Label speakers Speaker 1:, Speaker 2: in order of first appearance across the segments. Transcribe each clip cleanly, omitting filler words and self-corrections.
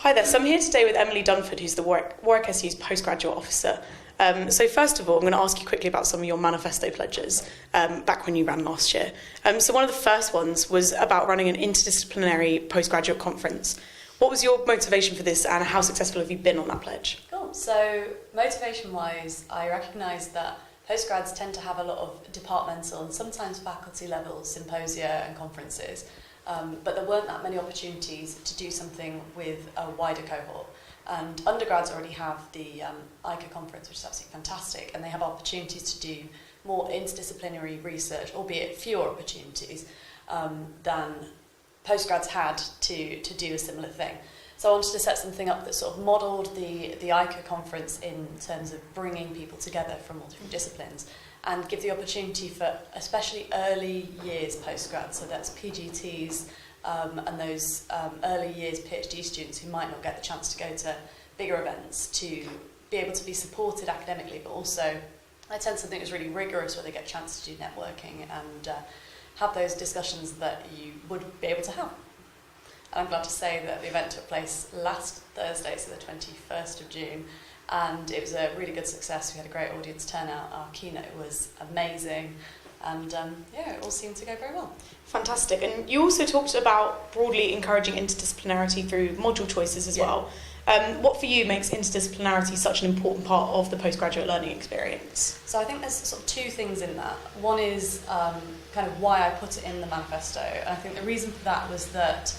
Speaker 1: Hi there, so I'm here today with Emily Dunford, who's the Warwick SU's postgraduate officer. So first of all, I'm going to ask you quickly about some of your Manifesto Pledges back when you ran last year. So one of the first ones was about running an interdisciplinary postgraduate conference. What was your motivation for this and how successful have you been on that pledge?
Speaker 2: Cool. So motivation-wise, I recognise that postgrads tend to have a lot of departmental and sometimes faculty level symposia and conferences, but there weren't that many opportunities to do something with a wider cohort. And undergrads already have the ICA conference, which is absolutely fantastic, and they have opportunities to do more interdisciplinary research, albeit fewer opportunities than postgrads had to do a similar thing. So I wanted to set something up that sort of modelled the ICA conference in terms of bringing people together from all different disciplines and give the opportunity for especially early years postgrads, so that's PGTs, and those early years PhD students who might not get the chance to go to bigger events to be able to be supported academically, but also I attend something that's really rigorous where they get a chance to do networking and have those discussions that you would be able to have. And I'm glad to say that the event took place last Thursday, so the 21st of June, and it was a really good success. We had a great audience turnout. Our keynote was amazing. And it all seemed to go very well.
Speaker 1: Fantastic. And you also talked about broadly encouraging interdisciplinarity through module choices as well. What for you makes interdisciplinarity such an important part of the postgraduate learning experience?
Speaker 2: So I think there's sort of two things in that. One is kind of why I put it in the manifesto. And I think the reason for that was that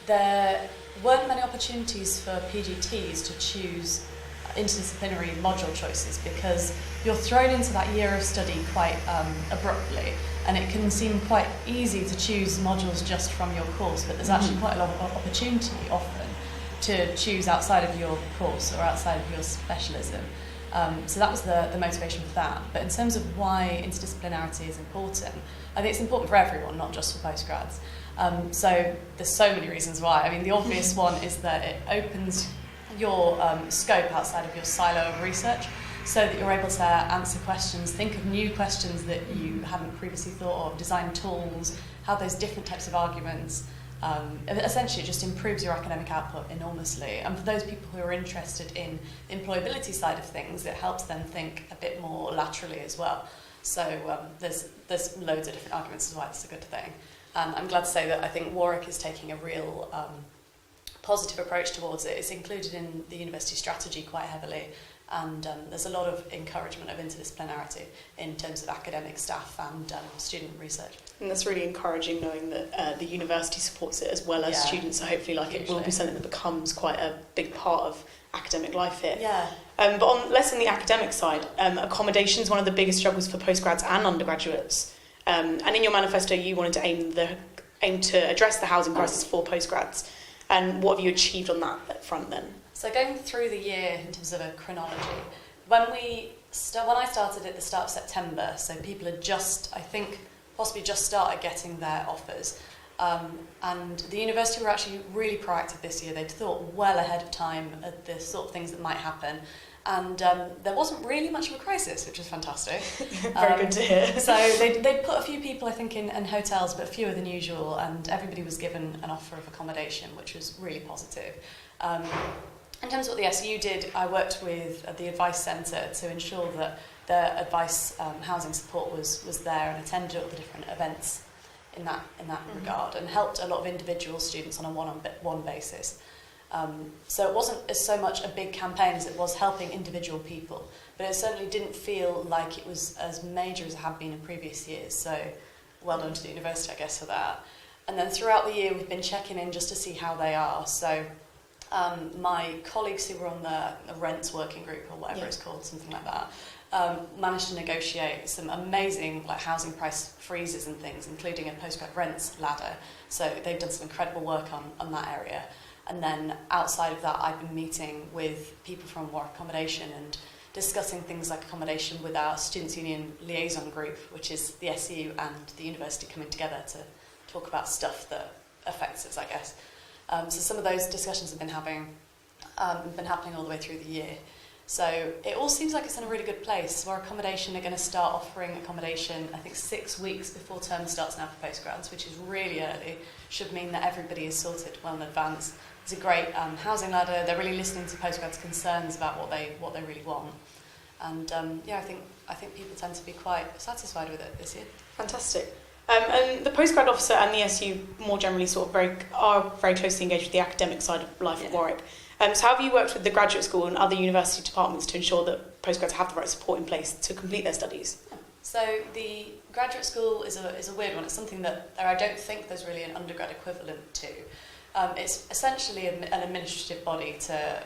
Speaker 2: there weren't many opportunities for PGTs to choose interdisciplinary module choices because you're thrown into that year of study quite abruptly, and it can seem quite easy to choose modules just from your course, but there's actually quite a lot of opportunity often to choose outside of your course or outside of your specialism. So that was the motivation for that. But in terms of why interdisciplinarity is important, I think it's important for everyone, not just for postgrads. So there's so many reasons why. I mean, the obvious one is that it opens your scope outside of your silo of research so that you're able to answer questions, think of new questions that you hadn't previously thought of, design tools, have those different types of arguments. Essentially, it just improves your academic output enormously. And for those people who are interested in the employability side of things, it helps them think a bit more laterally as well. So there's loads of different arguments as why it's a good thing. And I'm glad to say that I think Warwick is taking a real positive approach towards it. It's included in the university strategy quite heavily, and there's a lot of encouragement of interdisciplinarity in terms of academic staff and student research.
Speaker 1: And that's really encouraging, knowing that the university supports it as well as students, so hopefully it will be something that becomes quite a big part of academic life here.
Speaker 2: Yeah.
Speaker 1: But on less on the academic side, accommodation is one of the biggest struggles for postgrads and undergraduates. And in your manifesto, you wanted to aim to address the housing crisis for postgrads. And what have you achieved on that front then?
Speaker 2: So going through the year in terms of a chronology, when I started at the start of September, so people had possibly just started getting their offers. And the university were actually really proactive this year. They'd thought well ahead of time of the sort of things that might happen. And there wasn't really much of a crisis, which was fantastic.
Speaker 1: Very good to hear.
Speaker 2: So they'd put a few people, I think, in hotels, but fewer than usual, and everybody was given an offer of accommodation, which was really positive. In terms of what the SU did, I worked with the Advice Centre to ensure that their advice housing support was there and attended all the different events in that regard, and helped a lot of individual students on a one-on-one basis. So it wasn't so much a big campaign as it was helping individual people, but it certainly didn't feel like it was as major as it had been in previous years, so well done to the university, I guess, for that. And then throughout the year we've been checking in just to see how they are. So my colleagues who were on the rents working group, or whatever it's called, something like that, managed to negotiate some amazing housing price freezes and things, including a postgrad rents ladder. So they've done some incredible work on that area. And then outside of that, I've been meeting with people from Warwick Accommodation and discussing things like accommodation with our Students' Union liaison group, which is the SU and the university coming together to talk about stuff that affects us, I guess. So some of those discussions have been happening all the way through the year. So it all seems like it's in a really good place. Warwick Accommodation are going to start offering accommodation, I think, 6 weeks before term starts now for postgrads, which is really early. Should mean that everybody is sorted well in advance It's a great housing ladder. They're really listening to postgrads' concerns about what they really want. And I think people tend to be quite satisfied with it this year.
Speaker 1: Fantastic. And the postgrad officer and the SU more generally are very closely engaged with the academic side of life at Warwick. So how have you worked with the graduate school and other university departments to ensure that postgrads have the right support in place to complete their studies?
Speaker 2: So the graduate school is a weird one. It's something that I don't think there's really an undergrad equivalent to. It's essentially an administrative body to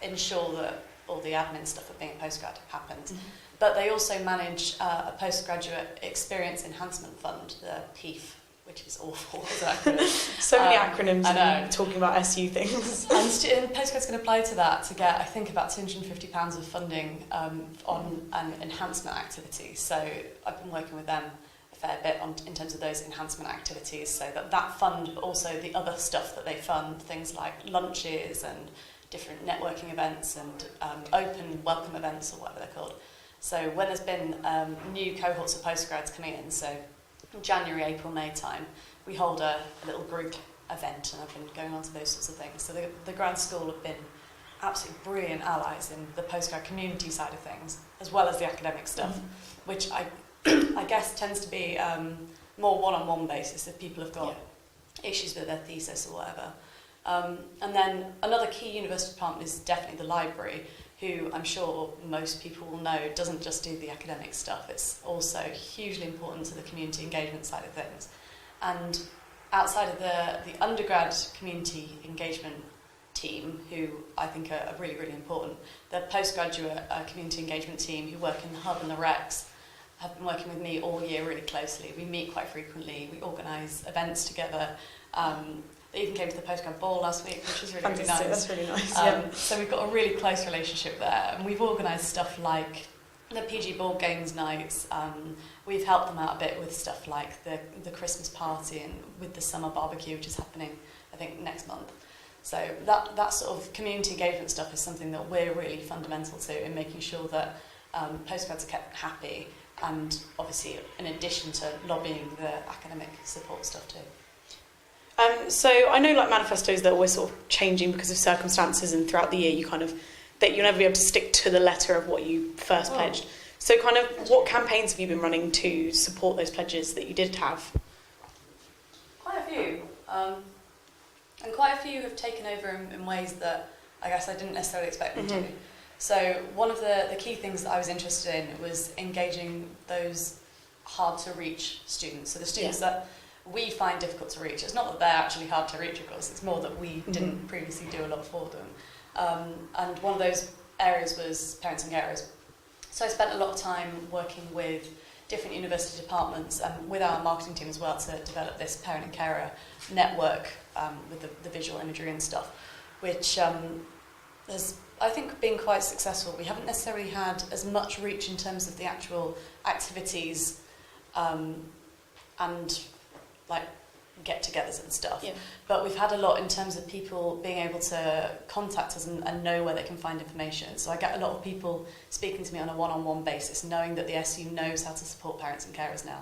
Speaker 2: ensure that all the admin stuff of being a postgrad happens. Mm-hmm. But they also manage a postgraduate experience enhancement fund, the PEEF, which is awful as an acronym.
Speaker 1: So many acronyms and talking about SU things.
Speaker 2: And postgrads can apply to that to get, I think, about £250 of funding on an enhancement activity. So I've been working with them a fair bit in terms of those enhancement activities, so that fund, but also the other stuff that they fund, things like lunches and different networking events and open welcome events, or whatever they're called. So when there's been new cohorts of postgrads coming in, so January, April, May time, we hold a little group event, and I've been going on to those sorts of things. So the grad school have been absolutely brilliant allies in the postgrad community side of things, as well as the academic stuff, which I guess tends to be more one-on-one basis if people have got issues with their thesis or whatever. And then another key university department is definitely the library, who I'm sure most people will know doesn't just do the academic stuff. It's also hugely important to the community engagement side of things. And outside of the undergrad community engagement team, who I think are really, really important, the postgraduate community engagement team who work in the hub and the recs have been working with me all year really closely. We meet quite frequently, we organise events together. They even came to the postgrad ball last week, which was really, really nice.
Speaker 1: That's really nice.
Speaker 2: So we've got a really close relationship there, and we've organised stuff like the PG board games nights. We've helped them out a bit with stuff like the Christmas party and with the summer barbecue, which is happening, I think, next month. So that sort of community engagement stuff is something that we're really fundamental to in making sure that postgrads are kept happy, and obviously in addition to lobbying the academic support stuff too.
Speaker 1: So I know, like, manifestos, they're always sort of changing because of circumstances, and throughout the year you'll never be able to stick to the letter of what you first pledged. So kind of what campaigns have you been running to support those pledges that you did have?
Speaker 2: Quite a few. And quite a few have taken over in ways that I guess I didn't necessarily expect them to. So one of the key things that I was interested in was engaging those hard-to-reach students. So the students that we find difficult to reach. It's not that they're actually hard to reach, of course, it's more that we didn't previously do a lot for them. And one of those areas was parents and carers. So I spent a lot of time working with different university departments and with our marketing team as well to develop this parent and carer network with the visual imagery and stuff, which has, I think, been quite successful. We haven't necessarily had as much reach in terms of the actual activities and like get-togethers and stuff, but we've had a lot in terms of people being able to contact us and know where they can find information. So I get a lot of people speaking to me on a one-on-one basis, knowing that the SU knows how to support parents and carers now.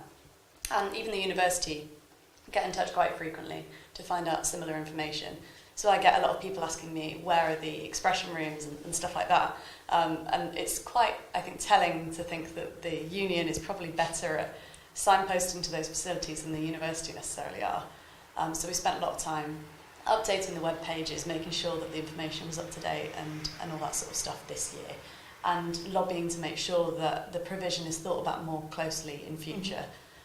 Speaker 2: And even the university get in touch quite frequently to find out similar information. So I get a lot of people asking me where are the expression rooms and stuff like that. And it's quite, I think, telling to think that the union is probably better at signposting to those facilities than the university necessarily are. So we spent a lot of time updating the web pages, making sure that the information was up to date and all that sort of stuff this year, and lobbying to make sure that the provision is thought about more closely in future.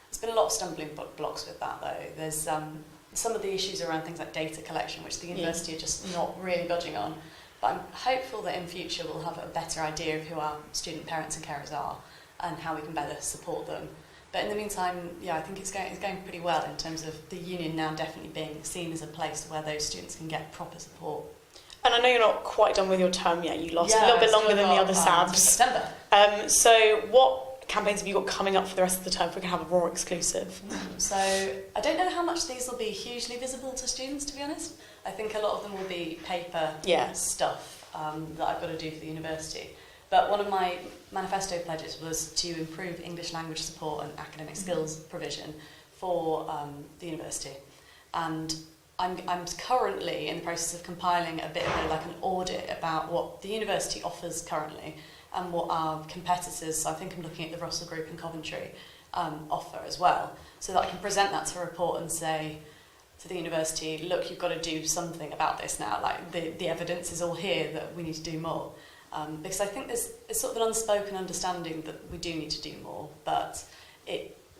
Speaker 2: There's been a lot of stumbling blocks with that though. There's some of the issues around things like data collection, which the university are just not really budging on. But I'm hopeful that in future we'll have a better idea of who our student parents and carers are and how we can better support them. But in the meantime, I think it's going pretty well in terms of the union now definitely being seen as a place where those students can get proper support.
Speaker 1: And I know you're not quite done with your term yet. You lost a little bit longer than the other SABs.
Speaker 2: September.
Speaker 1: So what campaigns have you got coming up for the rest of the term if we can have a raw exclusive?
Speaker 2: So I don't know how much these will be hugely visible to students, to be honest. I think a lot of them will be paper stuff that I've got to do for the university. But one of my manifesto pledges was to improve English language support and academic skills provision for the university. And I'm currently in the process of compiling a bit of like an audit about what the university offers currently and what our competitors, so I think I'm looking at the Russell Group in Coventry, offer as well, so that I can present that to a report and say to the university, look, you've got to do something about this now, like the evidence is all here that we need to do more. Because I think there's sort of an unspoken understanding that we do need to do more, but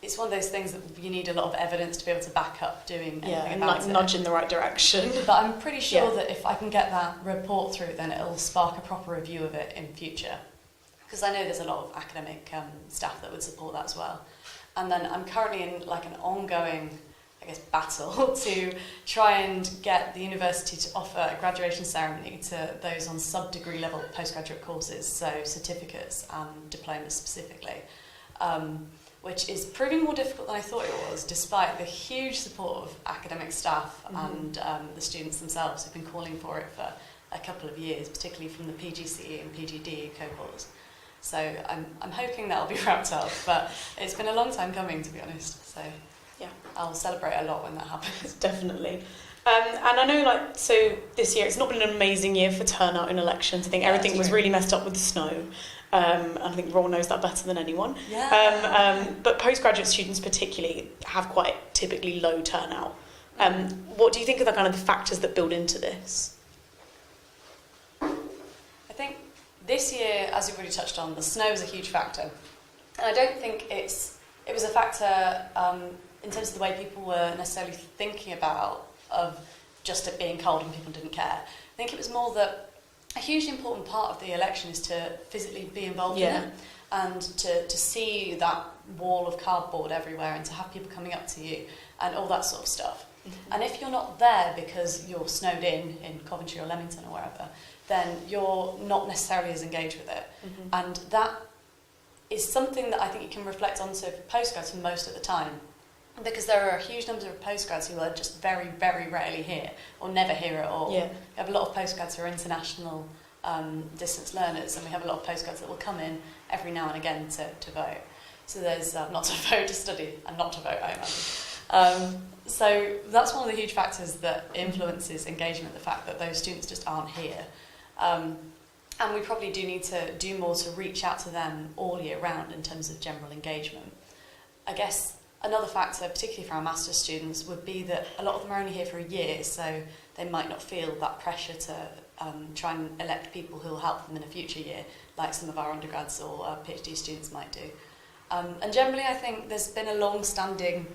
Speaker 2: it's one of those things that you need a lot of evidence to be able to back up doing anything
Speaker 1: and
Speaker 2: about
Speaker 1: like
Speaker 2: it.
Speaker 1: nudge in the right direction.
Speaker 2: But I'm pretty sure that if I can get that report through, then it'll spark a proper review of it in future. Because I know there's a lot of academic staff that would support that as well. And then I'm currently in like an ongoing, I guess, battle to try and get the university to offer a graduation ceremony to those on sub-degree level postgraduate courses, so certificates and diplomas specifically, which is proving more difficult than I thought it was, despite the huge support of academic staff and the students themselves who've been calling for it for a couple of years, particularly from the PGCE and PGDE cohorts. So I'm hoping that'll be wrapped up, but it's been a long time coming, to be honest. So yeah, I'll celebrate a lot when that happens.
Speaker 1: Definitely. And I know, like, so this year it's not been an amazing year for turnout in elections. I think everything was really messed up with the snow. I think Ron knows that better than anyone.
Speaker 2: Yeah.
Speaker 1: But postgraduate students particularly have quite typically low turnout. What do you think are the kind of the factors that build into this?
Speaker 2: I think this year, as you've already touched on, the snow is a huge factor. And I don't think it was a factor in terms of the way people were necessarily thinking about of just it being cold and people didn't care. I think it was more that a hugely important part of the election is to physically be involved in it and to see that wall of cardboard everywhere and to have people coming up to you and all that sort of stuff. And if you're not there because you're snowed in Coventry or Leamington or wherever, then you're not necessarily as engaged with it. And that is something that I think you can reflect onto for postgrads for most of the time. Because there are a huge number of postgrads who are just very, very rarely here or never here at all.
Speaker 1: Yeah.
Speaker 2: We have a lot of postgrads who are international distance learners, and we have a lot of postgrads that will come in every now and again to vote. So there's not to vote, to study, and not to vote, I imagine. So that's one of the huge factors that influences engagement, the fact that those students just aren't here. And we probably do need to do more to reach out to them all year round in terms of general engagement. I guess another factor, particularly for our master's students, would be that a lot of them are only here for a year, so they might not feel that pressure to try and elect people who will help them in a future year, like some of our undergrads or PhD students might do. And generally, I think there's been a long-standing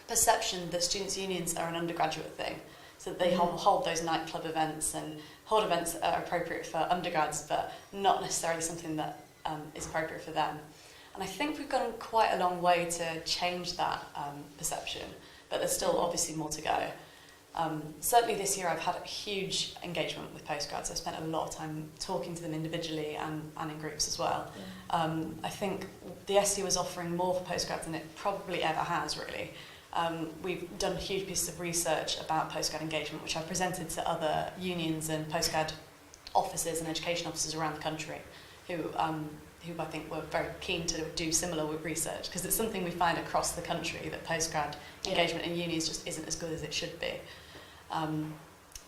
Speaker 2: perception that students' unions are an undergraduate thing, so that they hold those nightclub events and hold events that are appropriate for undergrads, but not necessarily something that is appropriate for them. And I think we've gone quite a long way to change that perception, but there's still obviously more to go. Certainly this year I've had a huge engagement with postgrads. I've spent a lot of time talking to them individually and in groups as well. I think the SU is offering more for postgrads than it probably ever has, really. We've done huge pieces of research about postgrad engagement, which I've presented to other unions and postgrad officers and education officers around the country who I think were very keen to do similar research, because it's something we find across the country, that postgrad engagement in unions just isn't as good as it should be.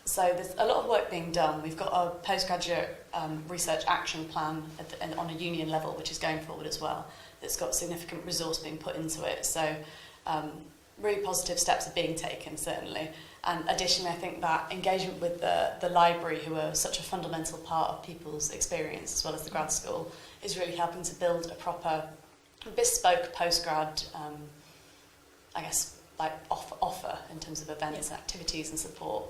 Speaker 2: So there's a lot of work being done. We've got a postgraduate research action plan on a union level, which is going forward as well. That's got significant resource being put into it. So really positive steps are being taken, certainly. And additionally, I think that engagement with the library, who are such a fundamental part of people's experience, as well as the grad school, is really helping to build a proper bespoke postgrad, I guess, like offer in terms of events, activities and support.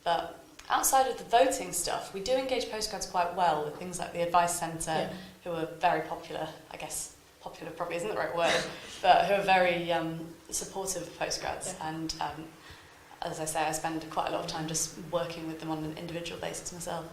Speaker 2: But outside of the voting stuff, we do engage postgrads quite well with things like the Advice Centre, who are very popular, I guess. Popular probably isn't the right word, but who are very supportive of postgrads. And as I say, I spend quite a lot of time just working with them on an individual basis myself.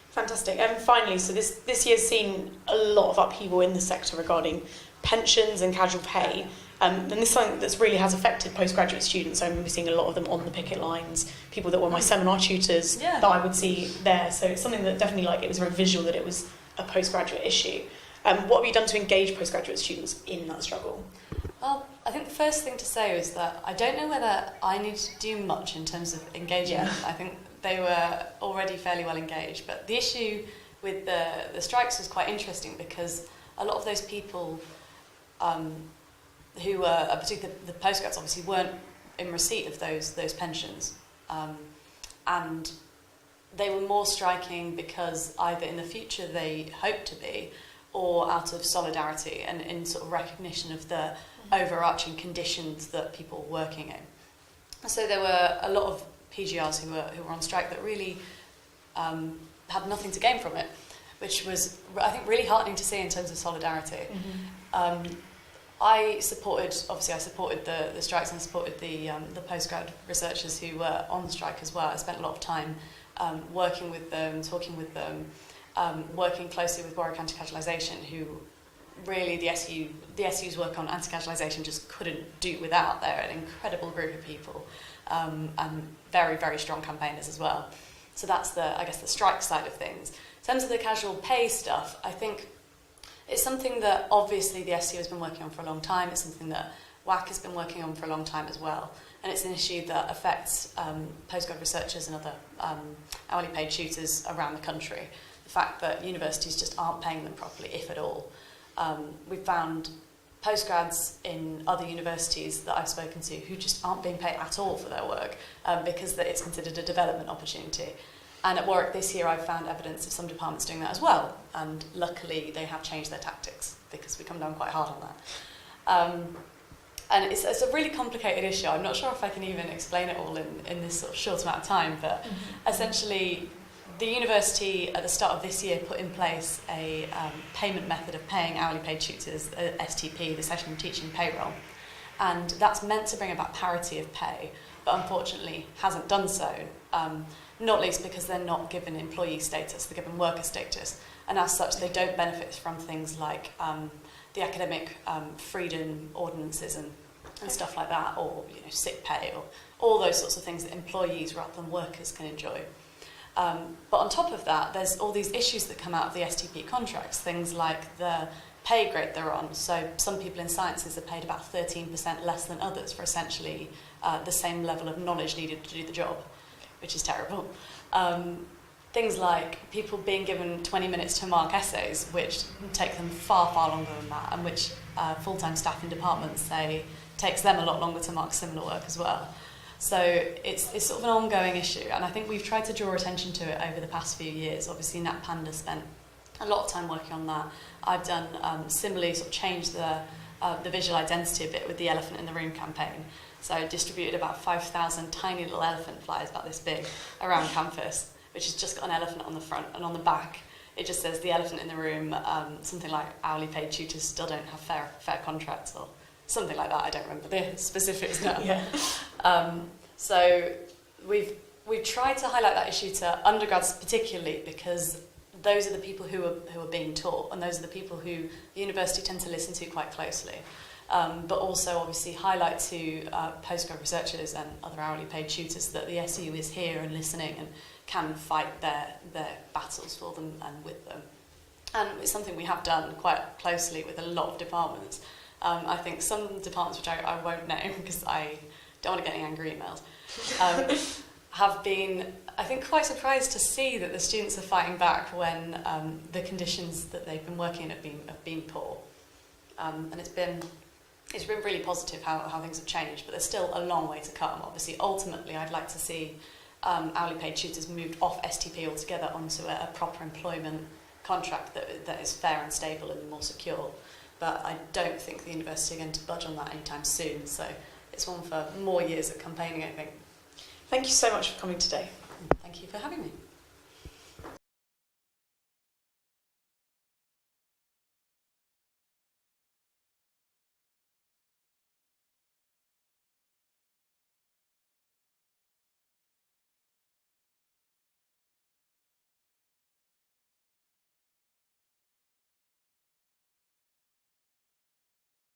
Speaker 1: Fantastic. And finally, so this year's seen a lot of upheaval in the sector regarding pensions and casual pay. And this is something that's really has affected postgraduate students. I remember seeing a lot of them on the picket lines, people that were my seminar tutors that I would see there. So it's something that definitely, like, it was very visual that it was a postgraduate issue. What have you done to engage postgraduate students in that struggle?
Speaker 2: Well, I think the first thing to say is that I don't know whether I need to do much in terms of engaging them. I think they were already fairly well engaged, but the issue with the strikes was quite interesting because a lot of those people who were, particularly the postgrads, obviously weren't in receipt of those pensions, and they were more striking because either in the future they hoped to be, or out of solidarity and in sort of recognition of the overarching conditions that people were working in. So there were a lot of PGRs who were on strike that really had nothing to gain from it, which was, I think, really heartening to see in terms of solidarity. I supported the strikes and supported the postgrad researchers who were on strike as well. I spent a lot of time working with them, talking with them, working closely with Warwick Anti-Casualisation, who really the SU's work on anti-casualisation just couldn't do without. They're an incredible group of people and very, very strong campaigners as well. So that's the strike side of things. In terms of the casual pay stuff, I think it's something that obviously the SU has been working on for a long time. It's something that WAC has been working on for a long time as well. And it's an issue that affects postgrad researchers and other hourly paid tutors around the country. The fact that universities just aren't paying them properly, if at all. We've found postgrads in other universities that I've spoken to who just aren't being paid at all for their work because it's considered a development opportunity. And at Warwick this year I've found evidence of some departments doing that as well, and luckily they have changed their tactics because we come down quite hard on that. And it's a really complicated issue. I'm not sure if I can even explain it all in this sort of short amount of time, but essentially the university at the start of this year put in place a payment method of paying hourly paid tutors, STP, the Session Teaching Payroll, and that's meant to bring about parity of pay, but unfortunately hasn't done so, not least because they're not given employee status, they're given worker status, and as such they don't benefit from things like the academic freedom ordinances and stuff like that, or sick pay, or all those sorts of things that employees rather than workers can enjoy. But on top of that, there's all these issues that come out of the STP contracts, things like the pay grade they're on. So some people in sciences are paid about 13% less than others for essentially the same level of knowledge needed to do the job, which is terrible. Things like people being given 20 minutes to mark essays, which take them far, far longer than that, and which full-time staff in departments say takes them a lot longer to mark similar work as well. So it's sort of an ongoing issue, and I think we've tried to draw attention to it over the past few years. Obviously, Nat Panda spent a lot of time working on that. I've done similarly sort of changed the visual identity a bit with the Elephant in the Room campaign. So I distributed about 5,000 tiny little elephant flyers about this big around campus, which has just got an elephant on the front, and on the back it just says the elephant in the room, something like hourly paid tutors still don't have fair contracts, or something like that. I don't remember the specifics now. So we've tried to highlight that issue to undergrads particularly, because those are the people who are being taught, and those are the people who the university tend to listen to quite closely. But also obviously highlight to postgrad researchers and other hourly paid tutors that the SU is here and listening and can fight their battles for them and with them. And it's something we have done quite closely with a lot of departments. I think some departments, which I won't name because I don't want to get any angry emails, have been, I think, quite surprised to see that the students are fighting back when the conditions that they've been working in have been poor. And it's been really positive how things have changed, but there's still a long way to come. Obviously, ultimately, I'd like to see hourly paid tutors moved off STP altogether onto a proper employment contract that is fair and stable and more secure. But I don't think the university are going to budge on that anytime soon. So it's one for more years of campaigning, I think.
Speaker 1: Thank you so much for coming today.
Speaker 2: Thank you for having me.